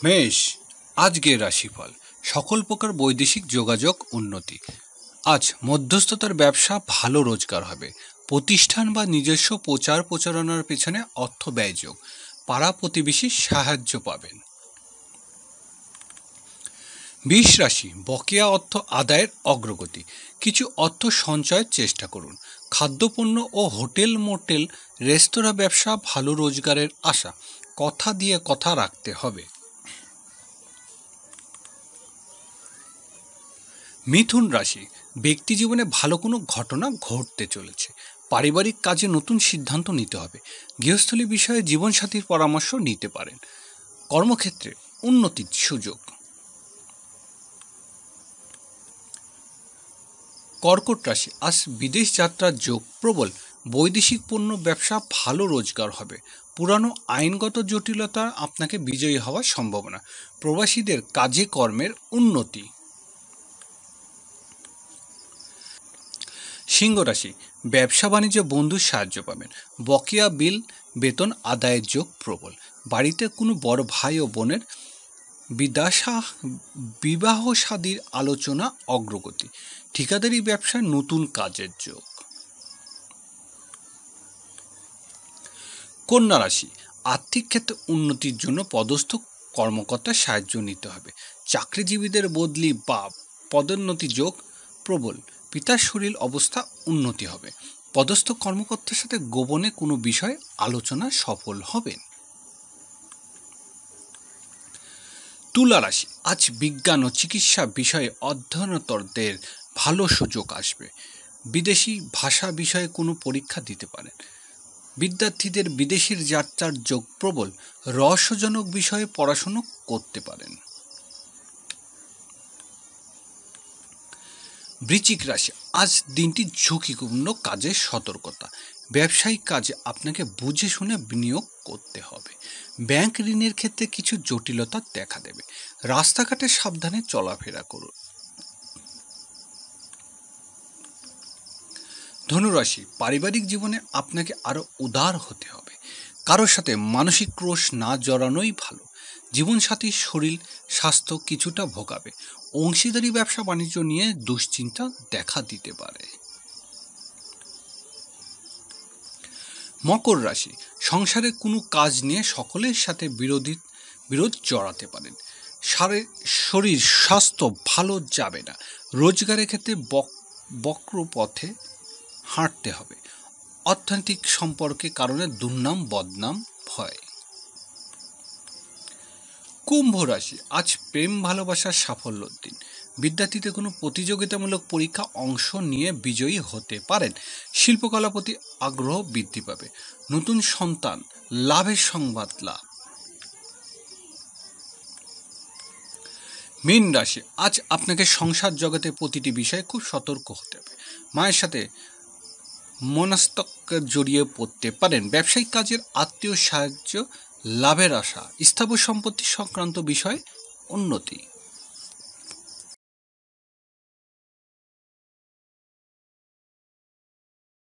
মেষ, আজকের রাশিফল। সকল প্রকার বৈদেশিক যোগাযোগ উন্নতি। আজ মধ্যস্থতার ব্যবসা ভালো রোজগার হবে। প্রতিষ্ঠান বা নিজস্ব প্রচার প্রচারণার পেছনে অর্থ ব্যয়যোগ। পাড়া প্রতিবেশীর সাহায্য পাবেন। বৃষ রাশি, বকেয়া অর্থ আদায়ের অগ্রগতি। কিছু অর্থ সঞ্চয়ের চেষ্টা করুন। খাদ্যপণ্য ও হোটেল মোটেল রেস্তোরাঁ ব্যবসা ভালো রোজগারের আশা। কথা দিয়ে কথা রাখতে হবে। মিথুন রাশি, ব্যক্তি জীবনে ভালো কোনো ঘটনা ঘটতে চলেছে। পারিবারিক কাজে নতুন সিদ্ধান্ত নিতে হবে। গৃহস্থলী বিষয়ে জীবনসাথীর পরামর্শ নিতে পারেন। কর্মক্ষেত্রে উন্নতির সুযোগ। কর্কট রাশি, আজ বিদেশ যাত্রার যোগ প্রবল। বৈদেশিক পণ্য ব্যবসা ভালো রোজগার হবে। পুরানো আইনগত জটিলতা আপনাকে বিজয়ী হওয়ার সম্ভাবনা। প্রবাসীদের কাজে কর্মের উন্নতি। সিংহ রাশি, ব্যবসা বাণিজ্যে বন্ধুর সাহায্য পাবেন। বকেয়া বিল বেতন আদায়ের যোগ প্রবল। বাড়িতে কোনো বড় ভাই ও বোনের বিবাহ শাদীর আলোচনা অগ্রগতি। ঠিকাদারি ব্যবসায় নতুন কাজের যোগ। কন্যা রাশি, আর্থিক ক্ষেত্রে উন্নতির জন্য পদস্থ কর্মকর্তার সাহায্য নিতে হবে। চাকরিজীবীদের বদলি বা পদোন্নতি যোগ প্রবল। পিতার শরীর অবস্থা উন্নতি হবে। পদস্থ কর্মকর্তার সাথে গোপনে কোনো বিষয়ে আলোচনা সফল হবেন। তুলা রাশি, আজ বিজ্ঞান ও চিকিৎসা বিষয়ে অধ্যয়নতরদের ভালো সুযোগ আসবে। বিদেশি ভাষা বিষয়ে কোনো পরীক্ষা দিতে পারেন। বিদ্যার্থীদের বিদেশের যাত্রার যোগ প্রবল। রহস্যজনক বিষয়ে পড়াশুনো করতে পারেন। বৃশ্চিক রাশি, আজ দিনটি ঝুঁকিপূর্ণ কাজে সতর্কতা। ব্যবসায়িক কাজে আপনাকে বুঝে শুনে বিনিয়োগ করতে হবে। ব্যাংক ঋণের ক্ষেত্রে কিছু জটিলতা দেখা দেবে। রাস্তাঘাটে সাবধানে চলাফেরা করুন। ধনুরাশি, পারিবারিক জীবনে আপনাকে আরো উদার হতে হবে। কারোর সাথে মানসিক ক্রোশ না জড়ানোই ভালো। জীবনসাথীর শরীর স্বাস্থ্য কিছুটা ভোগাবে। অংশীদারি ব্যবসা বাণিজ্য নিয়ে দুশ্চিন্তা দেখা দিতে পারে। মকর রাশি, সংসারে কোনো কাজ নিয়ে সকলের সাথে বিরোধ জড়াতে পারেন। শরীর স্বাস্থ্য ভালো যাবে না। রোজগারের ক্ষেত্রে বক্র পথে হাঁটতে হবে। অর্থনৈতিক সম্পর্কের কারণে দুর্নাম বদনাম ভয়। কুম্ভ রাশি, আজ প্রেম ভালোবাসার সাফল্যের দিন। বিদ্যার্থীদের কোনো প্রতিযোগিতামূলক পরীক্ষা অংশ নিয়ে বিজয়ী হতে পারেন। শিল্পকলা প্রতি আগ্রহ বৃদ্ধি পাবে। নতুন সন্তান লাভের সংবাদ লাভ। মীন রাশি, আজ আপনাকে সংসার জগতে প্রতিটি বিষয়ে খুব সতর্ক হতে হবে। মায়ের সাথে মনস্তত্ত্ব জড়িয়ে পড়তে পারেন। ব্যবসায়িক কাজের আত্মীয় সাহায্য লাভের আশা। স্থাবর সম্পত্তি সংক্রান্ত বিষয়ে উন্নতি।